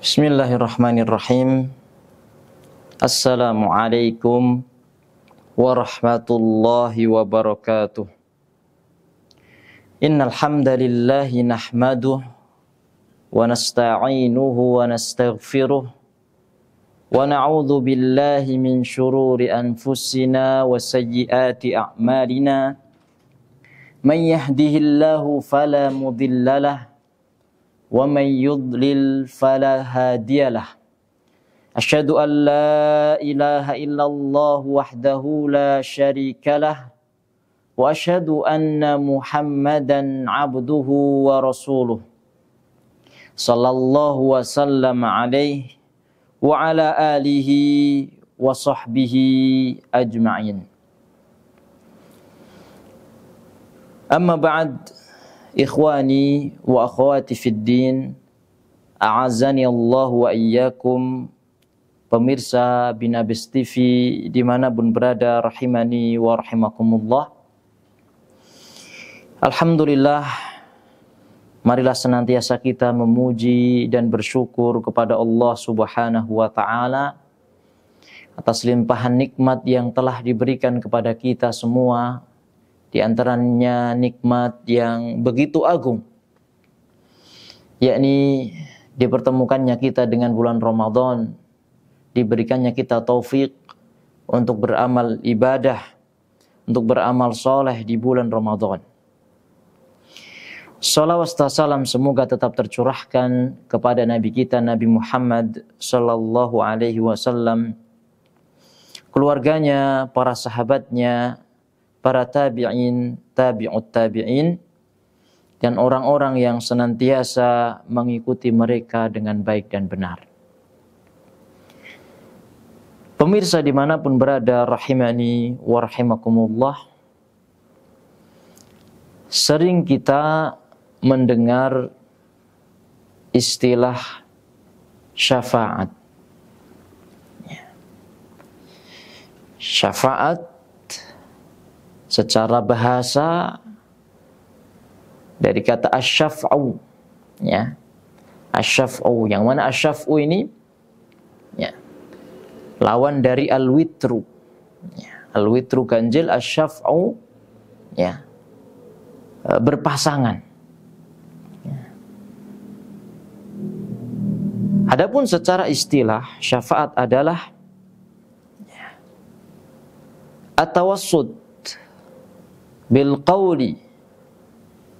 Bismillahirrahmanirrahim. Assalamualaikum warahmatullahi wabarakatuh. Innal hamdalillahi nahmaduhu wa nasta'inuhu wa nastaghfiruh wa na'udzu billahi min shururi anfusina wa sayyiati a'malina. Man yahdihillahu fala mudhillalah wa man yudlil fala hadiyalah. Asyhadu an la ilaha illallah wahdahu la syarikalah wa asyhadu anna Muhammadan abduhu wa rasuluh. Sallallahu wa sallam alaihi wa ala alihi wa sahbihi ajma'in. Amma ba'd. Ikhwani wa akhwati fid din, a'azzani Allah wa iyyakum, pemirsa Binabis TV dimanapun berada, rahimani wa rahimakumullah. Alhamdulillah, marilah senantiasa kita memuji dan bersyukur kepada Allah Subhanahu wa ta'ala atas limpahan nikmat yang telah diberikan kepada kita semua. Di antaranya nikmat yang begitu agung, yakni dipertemukannya kita dengan bulan Ramadan, diberikannya kita taufik untuk beramal ibadah, untuk beramal soleh di bulan Ramadan. Salawat dan salam semoga tetap tercurahkan kepada Nabi kita, Nabi Muhammad sallallahu alaihi wasallam, keluarganya, para sahabatnya, para tabi'in, tabi'ut tabi'in, dan orang-orang yang senantiasa mengikuti mereka dengan baik dan benar. Pemirsa dimanapun berada, rahimani wa rahimakumullah, sering kita mendengar istilah syafaat. Syafaat secara bahasa dari kata asyaf'u, ya. Asyaf'u, yang mana asyaf'u ini ya, lawan dari al-witru. Ya, al-witru ganjil, asyaf'u ya, berpasangan. Ya. Adapun secara istilah, syafaat adalah ya, at-tawassut bil qawli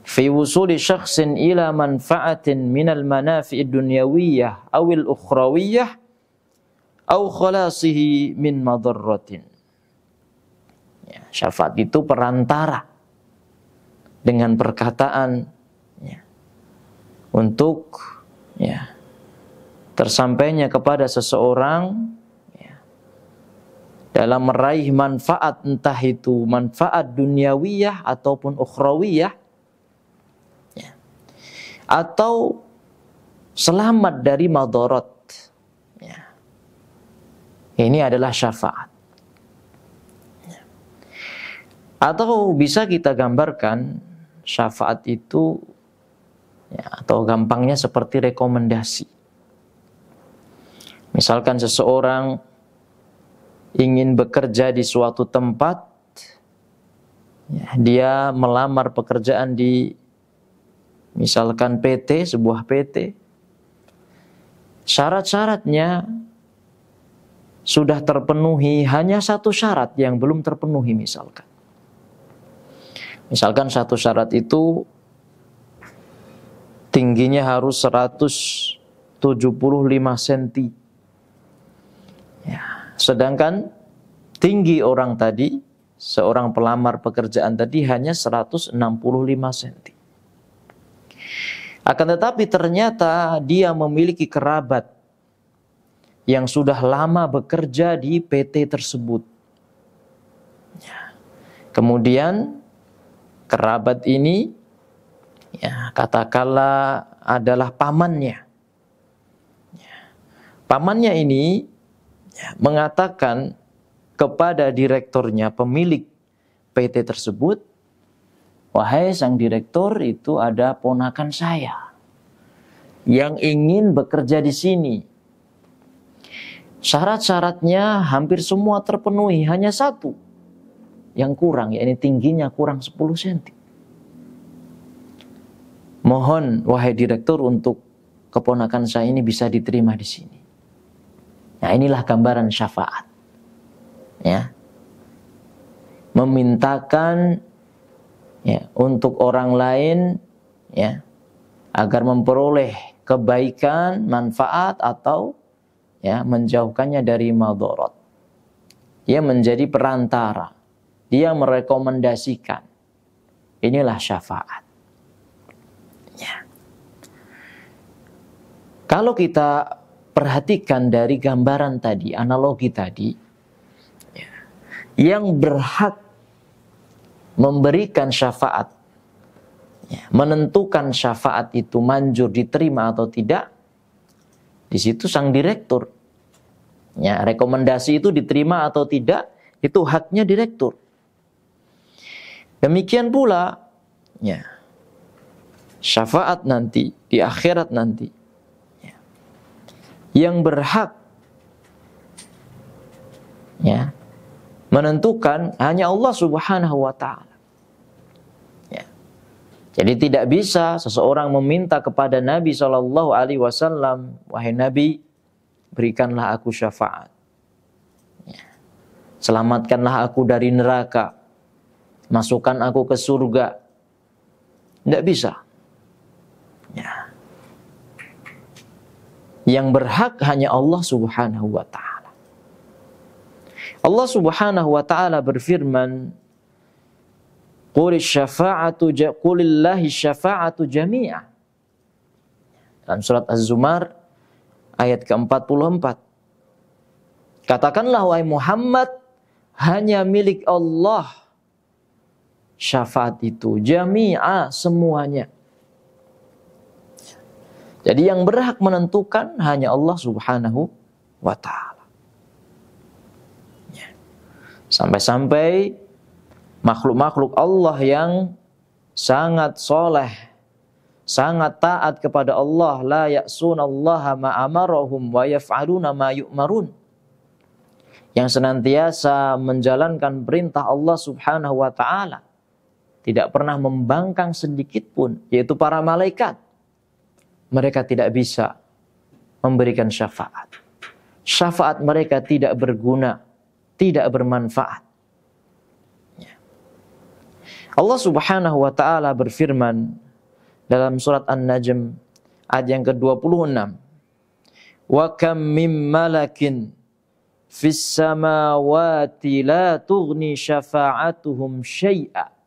fi wusuli syakhsin ila manfa'atin minal manafi'id dunyawiyyah awil ukhrawiyyah aw khalasihi min madarratin. Ya, syafaat itu perantara dengan perkataan ya, untuk ya, tersampainya kepada seseorang dalam meraih manfaat, entah itu manfaat duniawiyah ataupun ukhrawiyah, ya, atau selamat dari madarat. Ya. Ini adalah syafaat. Ya. Atau bisa kita gambarkan syafaat itu, ya, atau gampangnya seperti rekomendasi. Misalkan seseorang ingin bekerja di suatu tempat, ya, dia melamar pekerjaan di misalkan PT, sebuah PT. Syarat-syaratnya sudah terpenuhi, hanya satu syarat yang belum terpenuhi misalkan. Misalkan satu syarat itu tingginya harus 175 cm. Ya. Sedangkan tinggi orang tadi, seorang pelamar pekerjaan tadi hanya 165 cm. Akan tetapi ternyata dia memiliki kerabat yang sudah lama bekerja di PT tersebut. Kemudian kerabat ini, ya, katakanlah adalah pamannya. Pamannya ini mengatakan kepada direkturnya, pemilik PT tersebut, wahai sang direktur, itu ada ponakan saya. yang ingin bekerja di sini. Syarat-syaratnya hampir semua terpenuhi, hanya satu yang kurang, yakni tingginya kurang 10 cm. Mohon wahai direktur untuk keponakan saya ini bisa diterima di sini. Nah, inilah gambaran syafaat. Ya. Memintakan ya untuk orang lain ya agar memperoleh kebaikan, manfaat atau ya menjauhkannya dari madarat. Dia menjadi perantara. Dia merekomendasikan. Inilah syafaat. Ya. Kalau kita perhatikan dari gambaran tadi, analogi tadi, ya, yang berhak memberikan syafaat, ya, menentukan syafaat itu manjur diterima atau tidak, di situ sang direktur. Ya, rekomendasi itu diterima atau tidak, itu haknya direktur. Demikian pula, ya, syafaat nanti, di akhirat nanti, ya, yang berhak ya, menentukan hanya Allah Subhanahu wa Ta'ala. Ya. Jadi tidak bisa seseorang meminta kepada Nabi SAW, wahai Nabi, berikanlah aku syafaat. Ya. Selamatkanlah aku dari neraka. Masukkan aku ke surga. Tidak bisa. Ya. Yang berhak hanya Allah Subhanahu wa Ta'ala. Allah Subhanahu wa Ta'ala berfirman, Qulillahi syafa'atu jami'ah. Dalam surat Az-Zumar ayat ke-44. Katakanlah wahai Muhammad, hanya milik Allah syafaat itu, jami'ah, semuanya. Jadi yang berhak menentukan hanya Allah Subhanahu wa Ta'ala. Sampai-sampai makhluk-makhluk Allah yang sangat soleh, sangat taat kepada Allah, la ya'sunallaha ma amarahum wa yaf'aluna ma yu'marun, yang senantiasa menjalankan perintah Allah Subhanahu wa Ta'ala, tidak pernah membangkang sedikit pun, yaitu para malaikat. Mereka tidak bisa memberikan syafaat. Syafaat mereka tidak berguna, tidak bermanfaat. Allah Subhanahu wa Ta'ala berfirman dalam surat An-Najm ayat yang ke-26. Wa kam mim malakin fis samawati la tughni syafa'atuhum syai'a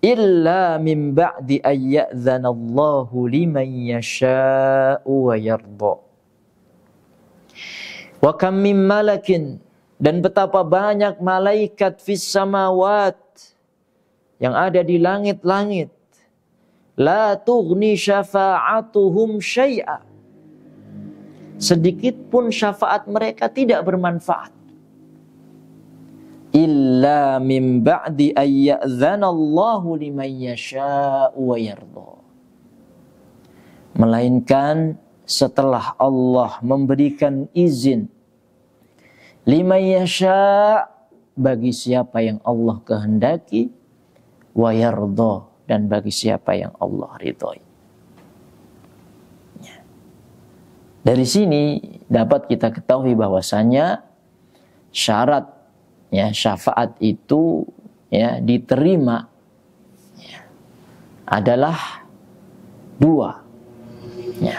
illa min ba'di ayyadzanallahu liman yasha'u wa yarda. Wa kam mim malakin, dan betapa banyak malaikat fis samawat, yang ada di langit-langit, la tughni syafa'atuhum syai'a, sedikit pun syafaat mereka tidak bermanfaat, illa min ba'di ayyadzanallahu liman yasha'u wa yarda, melainkan setelah Allah memberikan izin liman yasha', bagi siapa yang Allah kehendaki, wa yarda, dan bagi siapa yang Allah ridhoi. Dari sini dapat kita ketahui bahwasanya syarat ya syafaat itu ya diterima ya, adalah dua. Ya.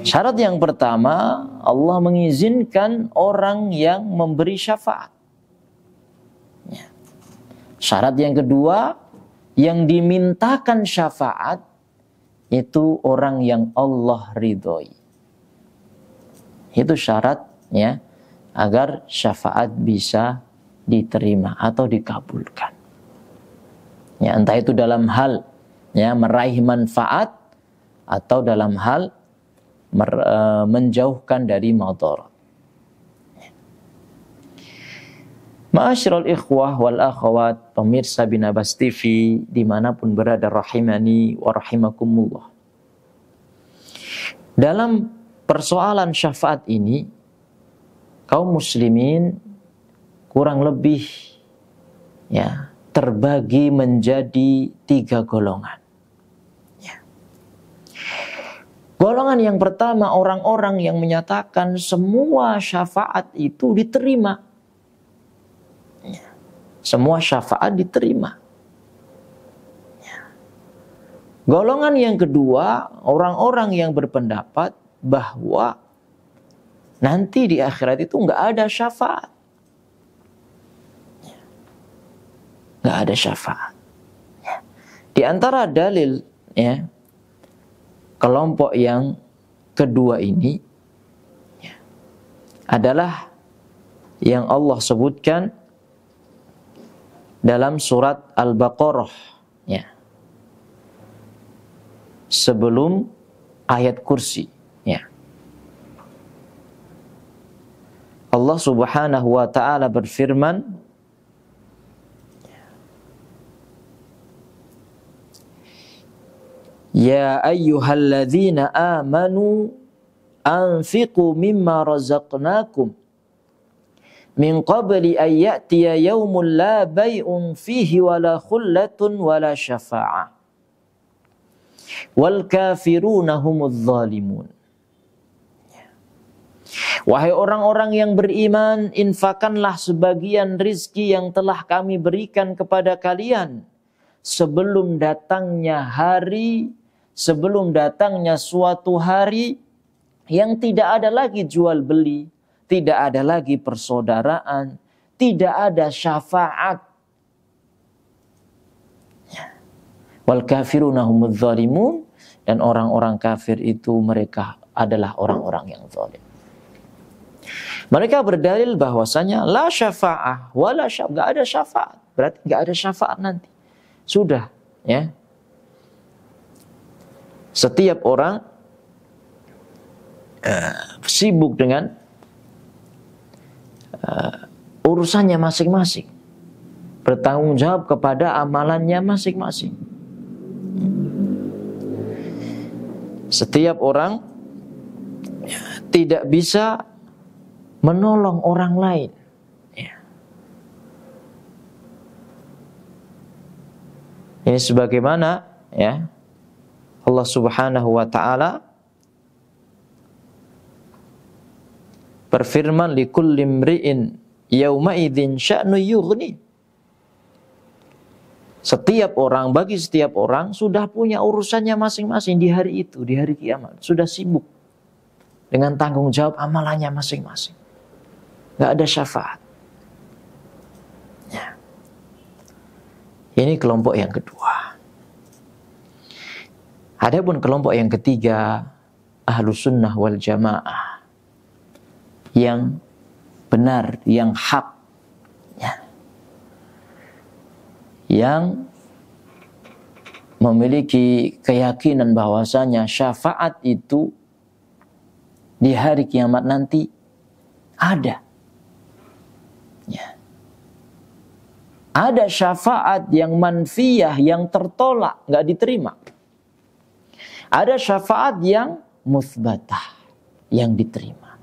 Syarat yang pertama, Allah mengizinkan orang yang memberi syafaat. Ya. Syarat yang kedua, yang dimintakan syafaat itu orang yang Allah ridhoi. Itu syaratnya agar syafaat bisa diterima atau dikabulkan. Ya, entah itu dalam hal ya meraih manfaat atau dalam hal menjauhkan dari madarat. Ma'asyiral ikhwah wal akhwat, pemirsa Binabas TV dimanapun berada, rahimani wa rahimakumullah. Dalam persoalan syafaat ini, kaum muslimin kurang lebih terbagi menjadi 3 golongan. Golongan yang pertama, orang-orang yang menyatakan semua syafaat itu diterima. Semua syafaat diterima. Golongan yang kedua, orang-orang yang berpendapat bahwa nanti di akhirat itu nggak ada syafaat. Nggak ada syafaat. Di antara dalil kelompok yang kedua ini adalah yang Allah sebutkan dalam surat Al-Baqarah sebelum ayat kursi. Allah Subhanahu wa ta'ala berfirman, Ya ayyuhalladzina amanu anfiqu mimma razaqnakum min qabli an ya'tiya yawmun la bay'un fihi wala khullatun wala syafa'ah wal kafiruna humudz zalimun. Wahai orang-orang yang beriman, infakkanlah sebagian rizki yang telah kami berikan kepada kalian sebelum datangnya suatu hari yang tidak ada lagi jual beli, tidak ada lagi persaudaraan, tidak ada syafaat. Wal kafiruna humudz zalimun, dan orang-orang kafir itu mereka adalah orang-orang yang zalim. Mereka berdalil bahwasanya la syafa'ah wala enggak ada syafaat. Berarti enggak ada syafaat nanti. Sudah, Setiap orang sibuk dengan urusannya masing-masing. Bertanggung jawab kepada amalannya masing-masing. Setiap orang tidak bisa menolong orang lain. Ini sebagaimana Allah Subhanahu wa ta'ala berfirman, likulli imri'in yauma idzin sya'nu yughni. Bagi setiap orang sudah punya urusannya masing-masing di hari itu, di hari kiamat. Sudah sibuk dengan tanggung jawab amalannya masing-masing. Gak ada syafaat. Ini kelompok yang kedua. Adapun kelompok yang ketiga, Ahlus Sunnah wal Jamaah, yang benar, yang hak, yang memiliki keyakinan bahwasanya syafaat itu di hari kiamat nanti ada. Ada syafaat yang manfiyah, yang tertolak, nggak diterima. Ada syafaat yang muthbatah, yang diterima.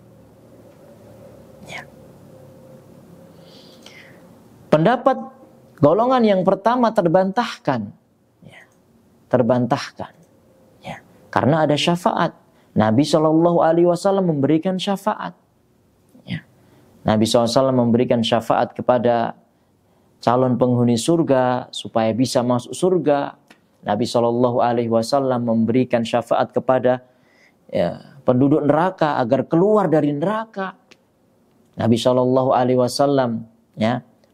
Pendapat golongan yang pertama terbantahkan. Terbantahkan. Karena ada syafaat. Nabi SAW memberikan syafaat. Nabi SAW memberikan syafaat kepada calon penghuni surga supaya bisa masuk surga. Nabi SAW memberikan syafaat kepada penduduk neraka agar keluar dari neraka. Nabi SAW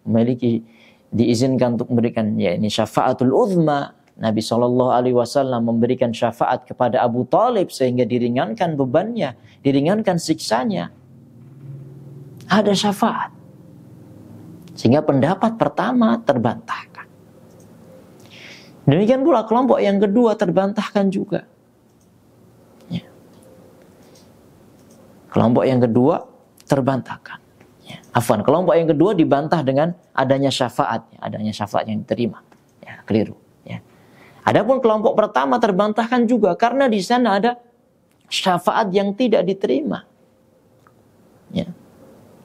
memiliki diizinkan untuk memberikan ini syafaatul uzma. Nabi SAW memberikan syafaat kepada Abu Talib sehingga diringankan bebannya, diringankan siksanya. Ada syafaat. Sehingga pendapat pertama terbantahkan. Demikian pula kelompok yang kedua terbantahkan juga. Kelompok yang kedua terbantahkan. Kelompok yang kedua dibantah dengan adanya syafaat. Adanya syafaat yang diterima. Keliru. Adapun kelompok pertama terbantahkan juga karena di sana ada syafaat yang tidak diterima. Ya.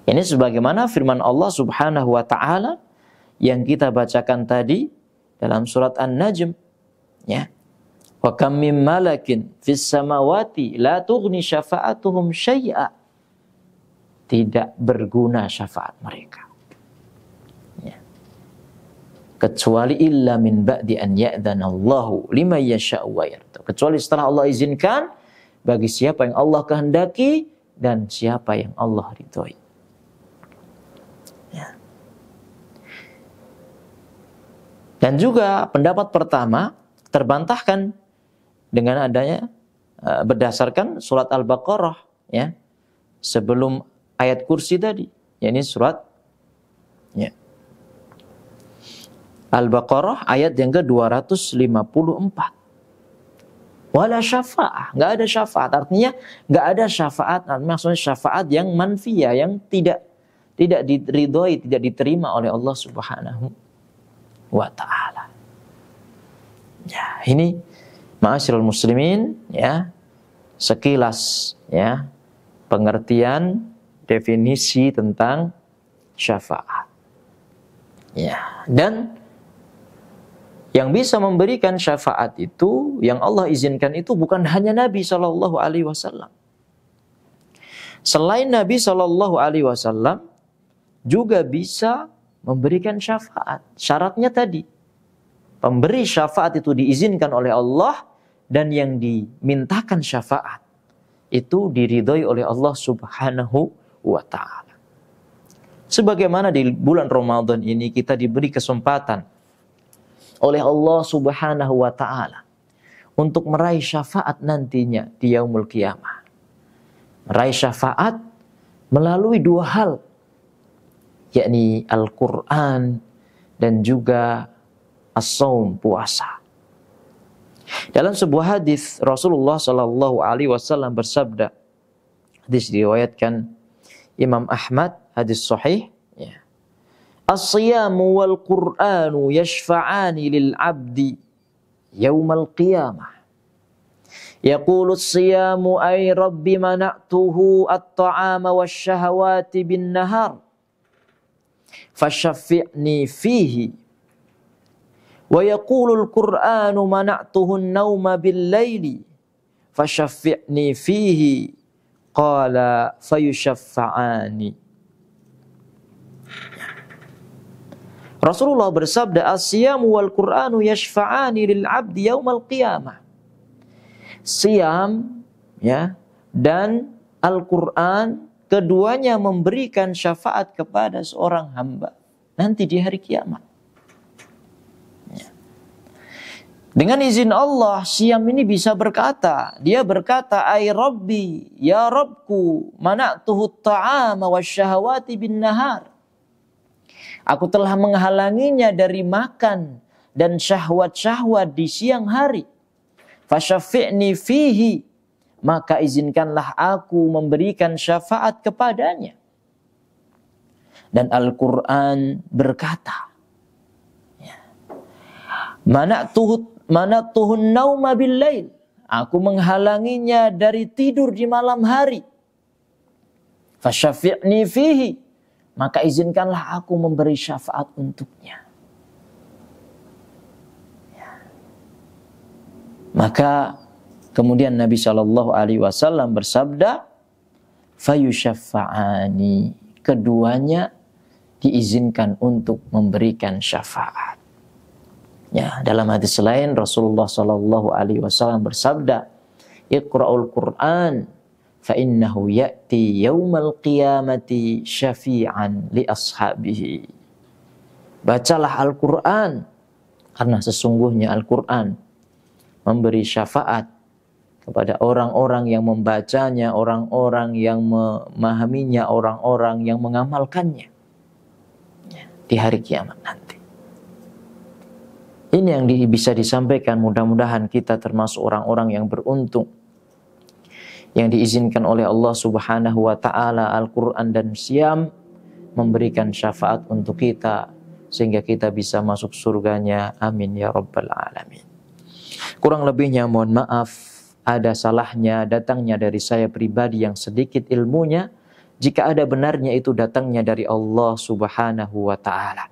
Ini sebagaimana firman Allah Subhanahu wa taala yang kita bacakan tadi dalam surat An-Najm, ya. Wa kam min malakin fis samawati la tughni syafa'atuhum syai'a. Tidak berguna syafaat mereka. Ya. Kecuali illa min ba'di an ya'dhanallahu liman yasha'u wa yarda. Kecuali setelah Allah izinkan bagi siapa yang Allah kehendaki dan siapa yang Allah ridhoi. Ya. Dan juga pendapat pertama terbantahkan dengan adanya berdasarkan surat Al-Baqarah, ya, sebelum ayat kursi tadi, yakni surat, ya, Al-Baqarah ayat yang ke-254. Wala syafa'ah, nggak ada syafaat. Artinya nggak ada syafaat, maksudnya syafaat yang manfiyah, yang tidak diridhoi, tidak diterima oleh Allah Subhanahu wa ta'ala. Ya, ini ma'asyiral muslimin, ya, sekilas, ya, pengertian definisi tentang syafaat. Ya, dan yang bisa memberikan syafaat itu, yang Allah izinkan itu bukan hanya Nabi SAW. Selain Nabi SAW juga bisa memberikan syafaat. Syaratnya tadi, pemberi syafaat itu diizinkan oleh Allah, dan yang dimintakan syafaat itu diridhoi oleh Allah Subhanahu wa ta'ala. Sebagaimana di bulan Ramadan ini kita diberi kesempatan oleh Allah Subhanahu wa ta'ala untuk meraih syafaat nantinya di yaumul qiyamah. Meraih syafaat melalui dua hal, yakni Al-Quran dan juga as-saum, puasa. Dalam sebuah hadis Rasulullah sallallahu alaihi wasallam bersabda, hadis diriwayatkan Imam Ahmad, hadis sahih, ya. As-siyamu wal Qur'anu yashfa'ani lil 'abdi yaumal qiyamah. Yaqulu as-siyamu ay rabbi mana'tuhu at-ta'ama wasyahawati bin nahar. Fashaffi'ni fihi. Wa yaqulu al-Qur'anu mana'tuhu an-nawma bil-laili. Fashaffi'ni fihi. Qala fayushaffa'ani. Rasulullah bersabda, as-siyamu wal Qur'anu yashfa'ani lil 'abdi yaumal qiyamah. Siam, ya, dan Al-Qur'an keduanya memberikan syafaat kepada seorang hamba nanti di hari kiamat. Ya. Dengan izin Allah, siam ini bisa berkata, dia berkata, ay Rabbi, ya Rabbku, mana'tuhu at-ta'ama wasyahawati bin nahar. Aku telah menghalanginya dari makan dan syahwat-syahwat di siang hari. Fasyafi'ni fihi, maka izinkanlah aku memberikan syafaat kepadanya. Dan Al-Quran berkata, mana'tuhun nauma bil-lail, aku menghalanginya dari tidur di malam hari. Fasyafi'ni fihi, maka izinkanlah aku memberi syafaat untuknya. Ya. Maka kemudian Nabi SAW bersabda, fayushaffa'ani, keduanya diizinkan untuk memberikan syafaat. Ya, dalam hadis lain Rasulullah SAW bersabda, Iqra'ul Qur'an fa innahu ya'ti yaumal qiyamati syafi'an li ashabihi. Bacalah Al-Qur'an, karena sesungguhnya Al-Qur'an memberi syafaat kepada orang-orang yang membacanya, orang-orang yang memahaminya, orang-orang yang mengamalkannya di hari kiamat nanti. Ini yang bisa disampaikan, mudah-mudahan kita termasuk orang-orang yang beruntung, yang diizinkan oleh Allah Subhanahu wa ta'ala Al-Quran dan Siam memberikan syafaat untuk kita sehingga kita bisa masuk surganya. Amin ya rabbal alamin. Kurang lebihnya mohon maaf. ada salahnya datangnya dari saya pribadi yang sedikit ilmunya. Jika ada benarnya itu datangnya dari Allah Subhanahu wa ta'ala.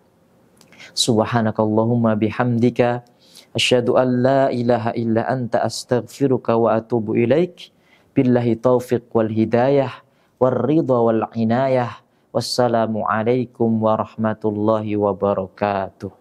Subhanakallahumma bihamdika asyhadu an la ilaha illa anta astaghfiruka wa atubu ilaik. Billahi taufiq wal hidayah wal ridha wal inayah. Wassalamu alaikum warahmatullahi wabarakatuh.